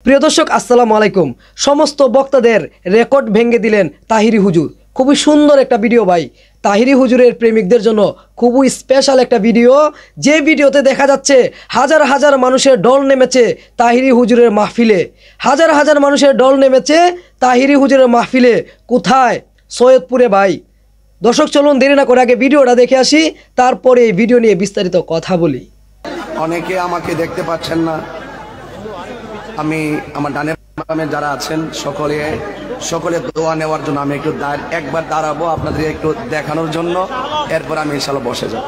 প্রিয় দর্শক আসসালামু আলাইকুম। সমস্ত বক্তাদের রেকর্ড ভেঙে দিলেন তাহিরি হুজুর। খুবই সুন্দর একটা ভিডিও ভাই, তাহিরি হুজুরের প্রেমিকদের জন্য খুবই স্পেশাল একটা ভিডিও। যে ভিডিওতে দেখা যাচ্ছে হাজার হাজার মানুষের ঢল নেমেছে তাহিরি হুজুরের মাহফিলে, হাজার হাজার মানুষের ঢল নেমেছে তাহিরি হুজুরের মাহফিলে। কোথায়? সৈয়দপুরে ভাই। দর্শক চলুন দেরি না করে আগে ভিডিওটা দেখে আসি, তারপরে এই ভিডিও নিয়ে বিস্তারিত কথা বলি। অনেকে আমাকে দেখতে পাচ্ছেন না, আমি আমার ডানের বামে যারা আছেন সকলে দোয়া নেওয়ার জন্য আমি একটু একবার দাঁড়াবো আপনাদের একটু দেখানোর জন্য, এরপর আমি ইনশাআল্লাহ বসে যাব।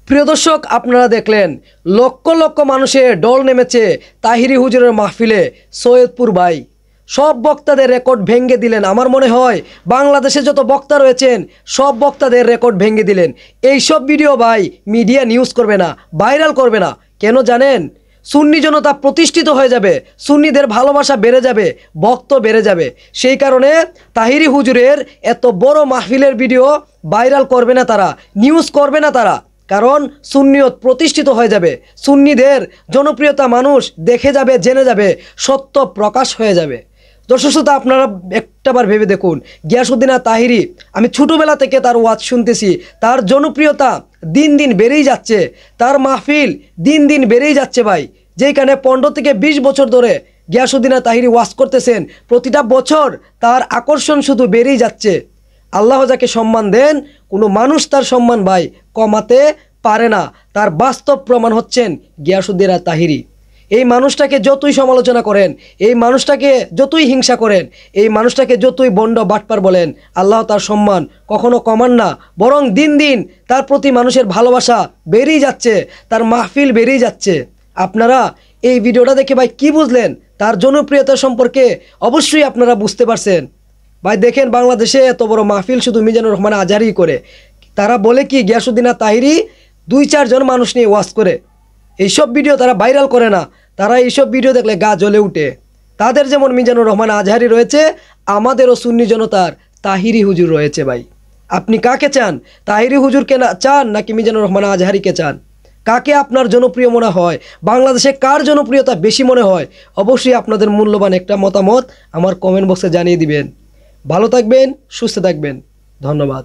প্রিয় দর্শক আপনারা দেখলেন লক্ষ লক্ষ মানুষের ঢল নেমেছে তাহিরি হুজুরের মাহফিলে। সৈয়দপুর ভাই সব বক্তাদের রেকর্ড ভেঙে দিলেন। আমার মনে হয় বাংলাদেশে যত বক্তা রয়েছেন সব বক্তাদের রেকর্ড ভেঙে দিলেন। এইসব ভিডিও ভাই মিডিয়া নিউজ করবে না, ভাইরাল করবে না। কেন জানেন? সুন্নি জনতা প্রতিষ্ঠিত হয়ে যাবে, সুন্নিদের ভালোবাসা বেড়ে যাবে, ভক্ত বেড়ে যাবে। সেই কারণে তাহিরি হুজুরের এত বড় মাহফিলের ভিডিও ভাইরাল করবে না তারা, নিউজ করবে না তারা। কারণ সুন্নিয়ত প্রতিষ্ঠিত হয়ে যাবে, সুন্নিদের জনপ্রিয়তা মানুষ দেখে যাবে, জেনে যাবে, সত্য প্রকাশ হয়ে যাবে। দর্শক শ্রোতা আপনারা একটাবার ভেবে দেখুন, গিয়াসউদ্দিন আর তাহিরি, আমি ছোটোবেলা থেকে তার ওয়াজ শুনতেছি, তার জনপ্রিয়তা দিন দিন বেড়েই যাচ্ছে, তার মাহফিল দিন দিন বেড়েই যাচ্ছে ভাই। যেখানে 15 থেকে 20 বছর ধরে গিয়াসউদ্দিন আর তাহিরি ওয়াজ করতেছেন, প্রতিটা বছর তার আকর্ষণ শুধু বেড়েই যাচ্ছে। আল্লাহ যাকে সম্মান দেন, কোনো মানুষ তার সম্মান ভাই কমাতে পারে না। তার বাস্তব প্রমাণ হচ্ছেন গিয়াসউদ্দিন আর তাহিরি। এই মানুষটাকে যতই সমালোচনা করেন, এই মানুষটাকে যতই হিংসা করেন, এই মানুষটাকে যতই বন্ড বাটপার বলেন, আল্লাহ তার সম্মান কখনো কমান না, বরং দিন দিন তার প্রতি মানুষের ভালোবাসা বেড়েই যাচ্ছে, তার মাহফিল বেড়েই যাচ্ছে। আপনারা এই ভিডিওটা দেখে ভাই কি বুঝলেন? তার জনপ্রিয়তা সম্পর্কে অবশ্যই আপনারা বুঝতে পারছেন। ভাই দেখেন বাংলাদেশে এত বড় মাহফিল শুধু মিজানুর রহমান আজহারি করে। তারা বলে কি গিয়াসউদ্দিন আর তাহিরি 2-4 জন মানুষ নিয়ে ওয়াজ করে। এইসব ভিডিও তারা ভাইরাল করে না, তারা এইসব ভিডিও দেখলে গা জ্বলে উঠে। তাদের যেমন মিজানুর রহমান আজহারি রয়েছে, আমাদেরও সুন্নি জনতার তাহিরি হুজুর রয়েছে ভাই। আপনি কাকে চান? তাহিরি হুজুরকে না চান নাকি মিজানুর রহমান আজহারিকে চান? কাকে আপনার জনপ্রিয় মনে হয়? বাংলাদেশে কার জনপ্রিয়তা বেশি মনে হয়? অবশ্যই আপনাদের মূল্যবান একটা মতামত আমার কমেন্ট বক্সে জানিয়ে দিবেন। ভালো থাকবেন, সুস্থ থাকবেন, ধন্যবাদ।